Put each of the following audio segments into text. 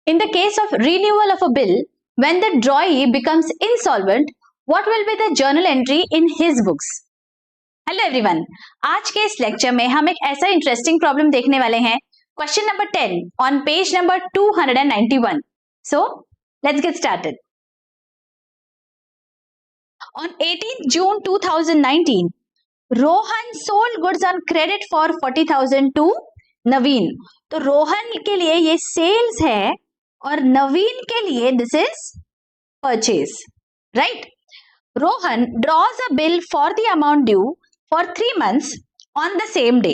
In the case of renewal of a bill, when the drawee becomes insolvent, what will be the journal entry in his books? Hello everyone, आज के इस lecture में हम एक ऐसा interesting problem देखने वाले हैं, question number 10 on page number 291. So let's get started. On 18th June 2019, Rohan sold goods on credit for 40,000 to नवीन. तो रोहन के लिए ये सेल्स है और नवीन के लिए this is purchase, right? Rohan draws a bill for the amount due for 3 months on the same day.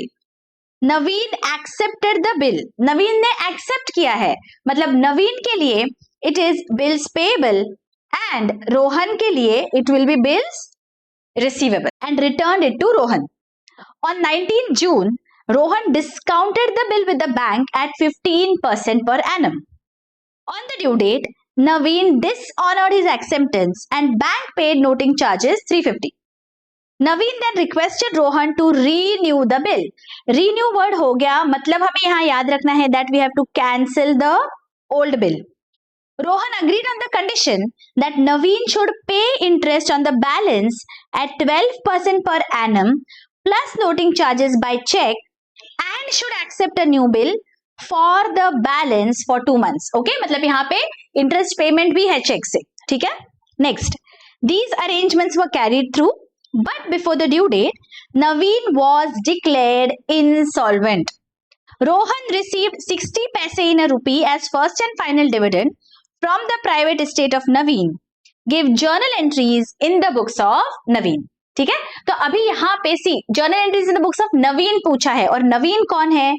Naveen accepted the bill. Naveen ने accept किया है, मतलब नवीन के लिए it is bills payable and Rohan के लिए it will be bills receivable and return it to Rohan. On 19th June, Rohan discounted the bill with the bank at 15% per annum. On the due date, Naveen dishonored his acceptance and bank paid noting charges 350. Naveen then requested Rohan to renew the bill. Renew word हो गया, मतलब हमें यहाँ याद रखना है that we have to cancel the old bill. Rohan agreed on the condition that Naveen should pay interest on the balance at 12% per annum plus noting charges by check and should accept a new bill for the balance for 2 months. Okay, मतलब यहाँ पे interest payment भी है check से, ठीक है? Next, these arrangements were carried through, but before the due date, Naveen was declared insolvent. Rohan received 60 paise in a rupee as first and final dividend from the private estate of Naveen. Give journal entries in the books of Naveen. ठीक है, तो अभी यहाँ पे C journal entries in the books of Naveen पूछा है, और नवीन कौन है?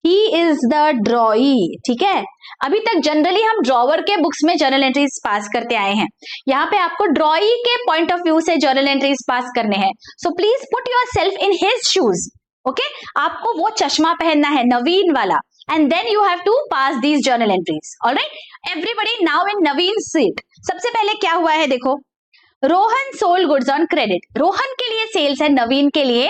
He is the drawee. ठीक है, अभी तक जनरली हम ड्रॉवर के बुक्स में जर्नल एंट्रीज पास करते आए हैं. यहाँ पे आपको ड्रॉई के पॉइंट ऑफ व्यू से जर्नल एंट्रीज पास करने हैं. So please put your self in his shoes. Okay, आपको वो चश्मा पहनना है नवीन वाला, and then you have to pass these journal entries. All right, everybody now in Naveen's seat. सबसे पहले क्या हुआ है देखो, Rohan sold goods on credit. Rohan के लिए सेल्स है, नवीन के लिए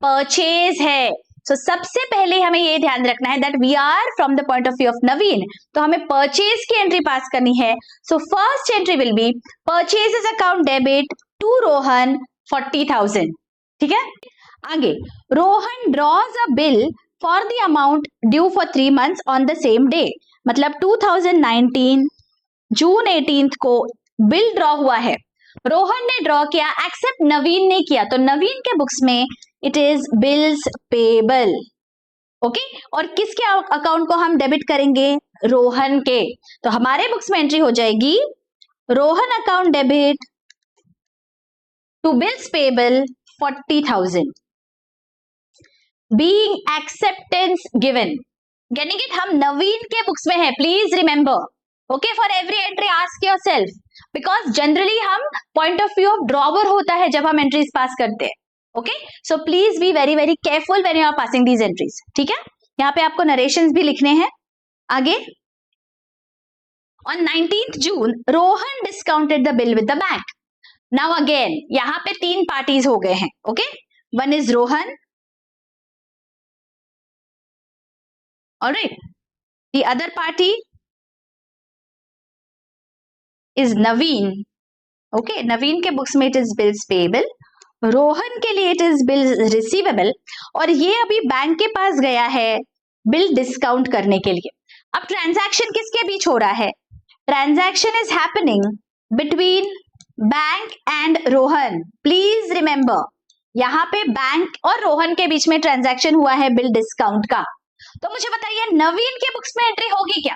परचेज है. सो सबसे पहले हमें ये ध्यान रखना है that we are from the point of view of Naveen, तो हमें परचेज की एंट्री पास करनी है. So first entry will be purchases account debit to Rohan 40,000. ठीक है, आगे Rohan draws a bill for the amount due for 3 months on the same day. मतलब 2019 जून 18 को बिल ड्रॉ हुआ है. रोहन ने ड्रॉ किया, एक्सेप्ट नवीन ने किया, तो नवीन के बुक्स में it is bills payable. Okay, और किसके अकाउंट को हम डेबिट करेंगे? रोहन के. तो हमारे बुक्स में एंट्री हो जाएगी Rohan account debit to bills payable 40,000 being acceptance given. यानी कि हम नवीन के बुक्स में है, please remember. Okay, for every entry ask yourself, because generally हम point of view of drawer होता है जब हम एंट्रीज पास करते हैं. Okay, so please be very very careful when you are passing these entries. ठीक है, यहाँ पे आपको नरेशंस भी लिखने हैं. आगे, on 19th June, Rohan discounted the bill with the bank. Now again यहाँ पे 3 पार्टीज हो गए हैं. Okay, one is Rohan, all right, the other party is Naveen. Okay, Naveen के बुक्स में it is bills payable, Rohan के लिए इट इज बिल्स रिसीवेबल, और ये अभी बैंक के पास गया है बिल डिस्काउंट करने के लिए. अब ट्रांजैक्शन किसके बीच हो रहा है? Transaction is happening between bank and Rohan. Please remember, यहाँ पे बैंक और रोहन के बीच में ट्रांजैक्शन हुआ है बिल डिस्काउंट का. तो मुझे बताइए नवीन के बुक्स में एंट्री होगी क्या?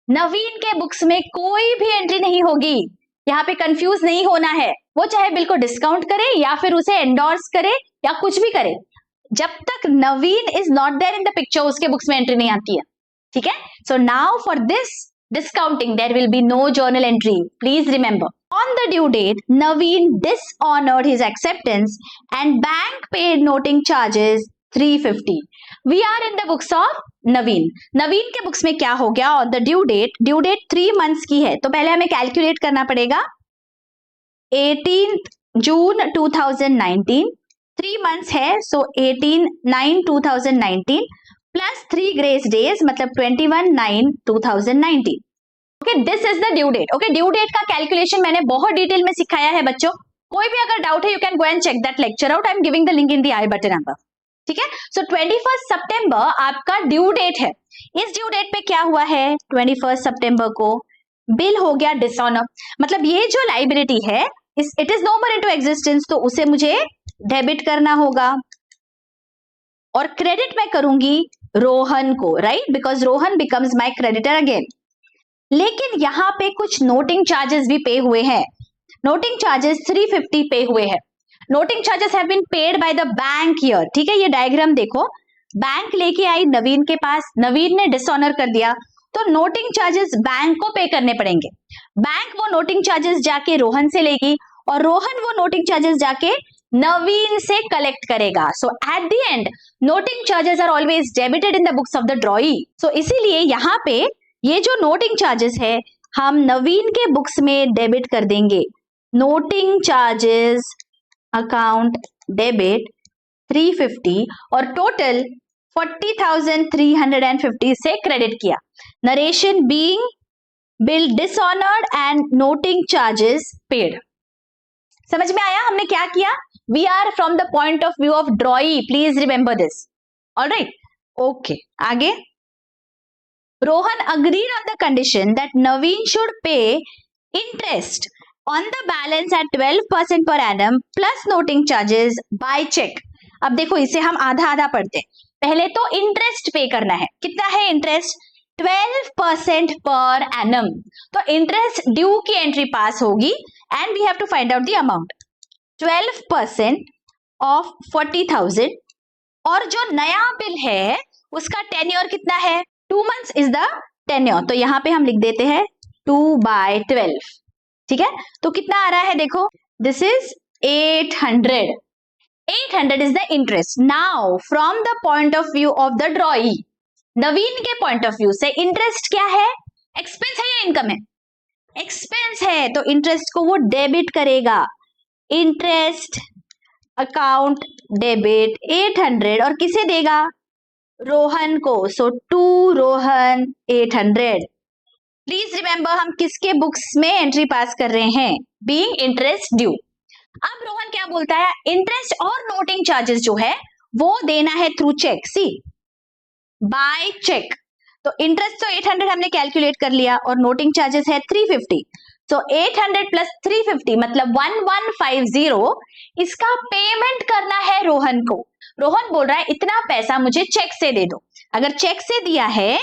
नवीन के बुक्स में कोई भी एंट्री नहीं होगी. यहाँ पे कंफ्यूज नहीं होना है, वो चाहे बिल को डिस्काउंट करे या फिर उसे एंडोर्स करे या कुछ भी करे, जब तक Naveen is not there in the picture उसके बुक्स में एंट्री नहीं आती है. ठीक है, so now for this discounting there will be no journal entry. Please remember, on the due date Naveen dishonored his acceptance and bank paid noting charges 350. We are in the books of Naveen. Naveen के books में क्या हो गया? On the due date 3 months की है, तो पहले हमें कैलकुलेट करना पड़ेगा. 18th June 2019, 3 months है, सो 18/9/2019 प्लस 3 ग्रेस डेज मतलब 21/9/2019. Okay, this is the due date. Okay, due date का कैलकुलेशन मैंने बहुत डिटेल में सिखाया है बच्चों। कोई भी अगर डाउट है you can go and check that lecture out. I am giving the link in the I button above. ठीक है, सो 21 सितंबर आपका ड्यू डेट है। इस ड्यू डेट पे क्या हुआ है, 21 सितंबर को बिल हो गया डिसऑनर, मतलब ये जो लाइबिलिटी है it is no more into existence, तो उसे मुझे डेबिट करना होगा और क्रेडिट मैं करूंगी रोहन को, right, because Rohan becomes my creditor again. लेकिन यहाँ पे कुछ नोटिंग चार्जेस भी पे हुए हैं। नोटिंग चार्जेस 350 पे हुए हैं। Noting charges have been paid by the bank here. ठीक है, ये डायग्राम देखो, बैंक लेके आई नवीन के पास, नवीन ने डिसऑनर कर दिया, तो नोटिंग चार्जेस बैंक को पे करने पड़ेंगे। बैंक वो नोटिंग चार्जेस जाके रोहन से लेगी और रोहन वो नोटिंग चार्जेस जाके नवीन से कलेक्ट करेगा। So at the end noting charges are always debited in the books of the drawee. सो इसीलिए यहाँ पे ये जो नोटिंग चार्जेस है हम नवीन के बुक्स में डेबिट कर देंगे। नोटिंग चार्जेस अकाउंट डेबिट 350 और टोटल 40,350 से क्रेडिट किया। Narration being bill dishonoured and noting charges paid. समझ में आया हमने क्या किया? We are from the point of view of drawee, please remember this. Alright, okay, आगे। Rohan agreed on the condition that Naveen should pay interest on the balance at 12% per annum plus noting charges by check. अब देखो इसे हम आधा आधा पढ़ते हैं। पहले तो इंटरेस्ट पे करना है। कितना है इंटरेस्ट? 12% पर एनम। तो इंटरेस्ट ड्यू की एंट्री पास होगी and we have to find out the amount. 12% of 40,000 और जो नया बिल है उसका टेन्योर कितना है? 2 months इज द टेन्योर, तो यहां पे हम लिख देते हैं 2/12। ठीक है, तो कितना आ रहा है देखो, this is 800। 800 is the interest. Now from the point of view of the drawee, Naveen के पॉइंट ऑफ व्यू से इंटरेस्ट क्या है? एक्सपेंस है या इनकम है? एक्सपेंस है, तो इंटरेस्ट को वो डेबिट करेगा। इंटरेस्ट अकाउंट डेबिट 800 और किसे देगा? रोहन को। सो टू रोहन 800। प्लीज रिमेंबर हम किसके बुक्स में एंट्री पास कर रहे हैं? Being interest due. अब रोहन क्या बोलता है? इंटरेस्ट और नोटिंग चार्जेस जो है वो देना है थ्रू चेक। सी, बाय चेक। तो इंटरेस्ट तो 800 हमने कैलकुलेट कर लिया और नोटिंग चार्जेस है 350। सो 800 प्लस 350 मतलब 1150। इसका पेमेंट करना है रोहन को। रोहन बोल रहा है इतना पैसा मुझे चेक से दे दो। अगर चेक से दिया है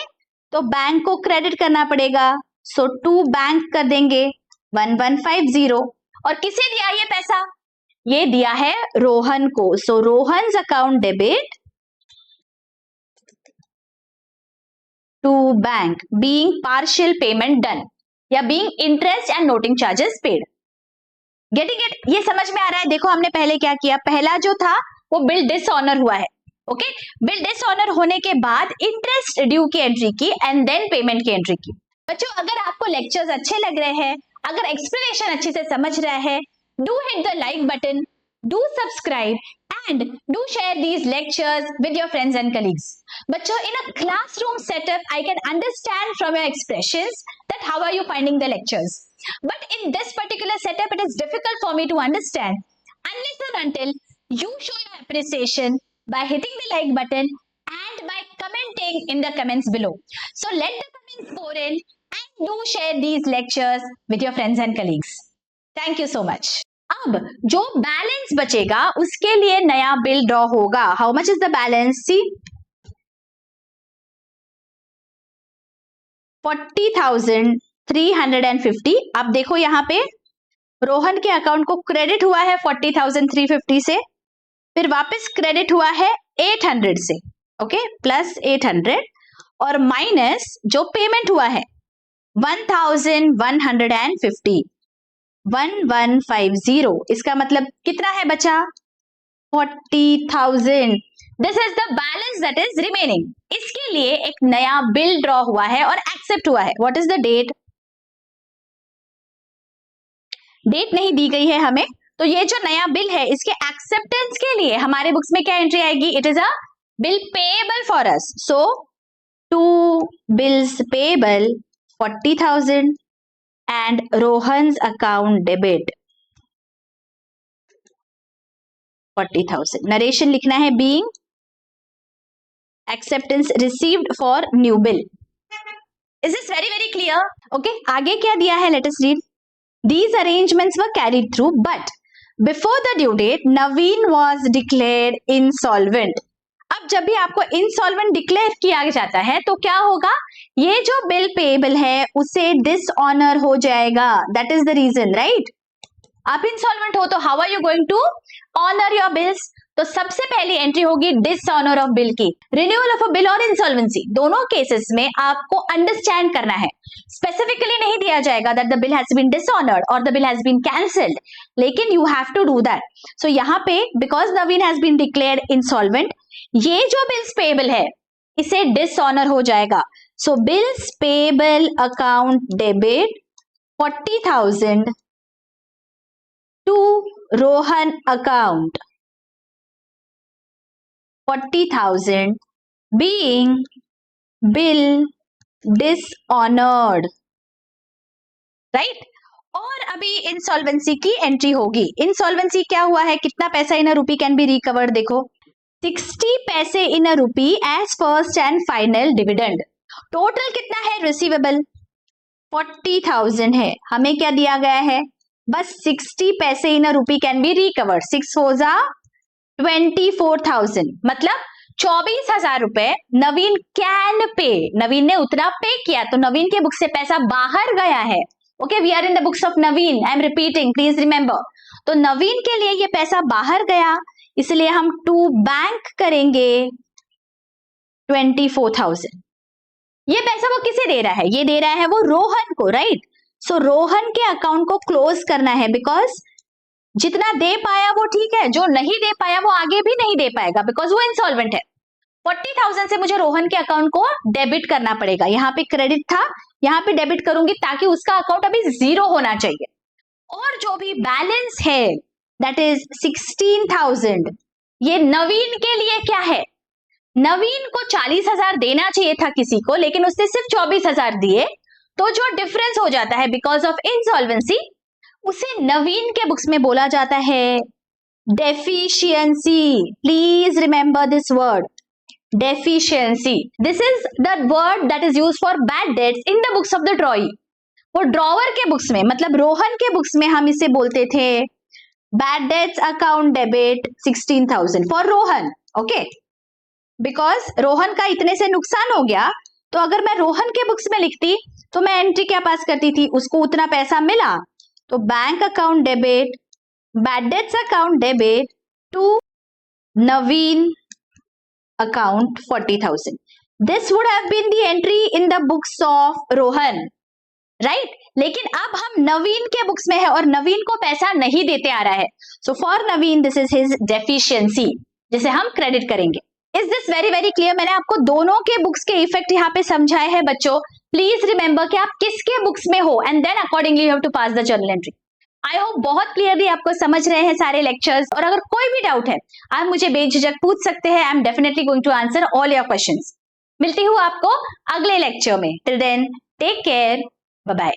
तो बैंक को क्रेडिट करना पड़ेगा। सो टू बैंक कर देंगे 1150। और किसे दिया ये पैसा? ये दिया है रोहन को। सो Rohan's account debit to bank being partial payment done या being interest and noting charges paid. Getting it? ये समझ में आ रहा है? देखो हमने पहले क्या किया, पहला जो था वो बिल डिसऑनर हुआ है। ओके, बिल डिसऑनर होने के बाद इंटरेस्ट ड्यू की एंट्री की एंड देन पेमेंट की एंट्री की। बच्चों अगर आपको लेक्चर्स अच्छे लग रहे हैं, अगर एक्सप्लेनेशन अच्छे से समझ रहा है, do hit the like button, do subscribe and do share these lectures with your friends and colleagues. बच्चों, in a classroom setup, I can understand from your expressions that how are you finding the lectures. But in this particular setup, it is difficult for me to understand unless and until you show your appreciation by hitting the like button and by commenting in the comments below. So let the comments pour in and do share these lectures with your friends and colleagues. Thank you so much. अब जो balance बचेगा उसके लिए नया bill draw होगा। How much is the balance? See, 40,350। अब देखो यहाँ पे रोहन के अकाउंट को क्रेडिट हुआ है 40,350 से, फिर वापस क्रेडिट हुआ है 800 से। ओके, प्लस 800 और माइनस जो पेमेंट हुआ है 1,150। 1150। इसका मतलब कितना है बचा? 40,000। This is the balance that is remaining. इसके लिए एक नया बिल ड्रॉ हुआ है और एक्सेप्ट हुआ है। What is the date? Date नहीं दी गई है हमें, तो ये जो नया बिल है इसके एक्सेप्टेंस के लिए हमारे बुक्स में क्या एंट्री आएगी? It is a bill payable for us. So to bills payable 40,000 and Rohan's account debit 40,000. Narration लिखना है being acceptance received for new bill. Is this very very clear? Okay, आगे क्या दिया है? Let us read. These arrangements were carried through, but before the due date, Naveen was declared insolvent. अब जब भी आपको इंसॉल्वेंट डिक्लेयर किया जाता है तो क्या होगा? ये जो बिल पेएबल है उसे डिसऑनर हो जाएगा. That is the reason, right? आप इंसॉल्वेंट हो तो how are you going to honour your bills? तो सबसे पहली एंट्री होगी डिसऑनर ऑफ बिल की. रिन्यूअल ऑफ अ बिल और इंसॉल्वेंसी दोनों केसेस में आपको अंडरस्टैंड करना है. स्पेसिफिकली नहीं दिया जाएगा that the bill has been dishonoured और the bill has been cancelled, लेकिन you have to do that. So यहाँ पे because Naveen has been declared insolvent, ये जो बिल्स पेएबल है इसे डिसऑनर हो जाएगा. So bills payable account debit 40,000 to Rohan account 40,000 being bill dishonored, right? और अभी इंसॉल्वेंसी की एंट्री होगी. इंसॉल्वेंसी क्या हुआ है? कितना पैसा इन अ रूपी कैन बी रिकवर्ड? देखो 60 पैसे in a rupee as first and final dividend. Total कितना है रिसीवेबल? 40,000 है. हमें क्या दिया गया है? बस 60 पैसे इन अ रूपी कैन बी रिकवर्ड. 6 4 जा 24,000, मतलब 24,000 रुपए नवीन कैन पे. नवीन ने उतना पे किया तो नवीन के बुक से पैसा बाहर गया है. Okay, we are in the books of Naveen. I am repeating, please remember. तो नवीन के लिए ये पैसा बाहर गया, इसलिए हम टू बैंक करेंगे 24,000. ये पैसा वो किसे दे रहा है? ये दे रहा है वो रोहन को, राइट? सो रोहन के अकाउंट को क्लोज करना है, बिकॉज जितना दे पाया वो ठीक है, जो नहीं दे पाया वो आगे भी नहीं दे पाएगा बिकॉज वो इंसॉल्वेंट है. 40,000 से मुझे रोहन के अकाउंट को डेबिट करना पड़ेगा. यहाँ पे क्रेडिट था, यहाँ पे डेबिट करूंगी ताकि उसका अकाउंट अभी 0 होना चाहिए. और जो भी बैलेंस है दैट इज 16,000, ये नवीन के लिए क्या है? नवीन को 40,000 देना चाहिए था किसी को, लेकिन उसने सिर्फ 24,000 दिए. तो जो डिफरेंस हो जाता है बिकॉज ऑफ इंसॉल्वेंसी, उसे नवीन के बुक्स में बोला जाता है deficiency. Please remember this word, deficiency. This is the word that is used for bad debts in the books of the ड्रॉई. वो ड्रॉवर के बुक्स में, मतलब रोहन के बुक्स में हम इसे बोलते थे bad debts account debit 16,000 for Rohan. Okay, because Rohan का इतने से नुकसान हो गया, तो अगर मैं रोहन के बुक्स में लिखती तो मैं एंट्री क्या पास करती थी? उसको उतना पैसा मिला तो bank account debit bad debts account debit to Naveen account 40,000. This would have been the entry in the books of Rohan, right? लेकिन अब हम नवीन के बुक्स में है और नवीन को पैसा नहीं देते आ रहा है. So for Naveen this is his deficiency, जिसे हम क्रेडिट करेंगे. Is this very very clear? मैंने आपको दोनों के बुक्स के इफेक्ट यहाँ पे समझाए हैं बच्चों. प्लीज रिमेंबर कि आप किसके बुक्स में हो and then accordingly you have to pass the journal entry. I hope बहुत क्लियरली आपको समझ रहे हैं सारे लेक्चर्स. और अगर कोई भी डाउट है आप मुझे बेझिझक पूछ सकते हैं. I am definitely going to answer all your questions. मिलती हूँ आपको अगले लेक्चर में. Till then take care, bye bye.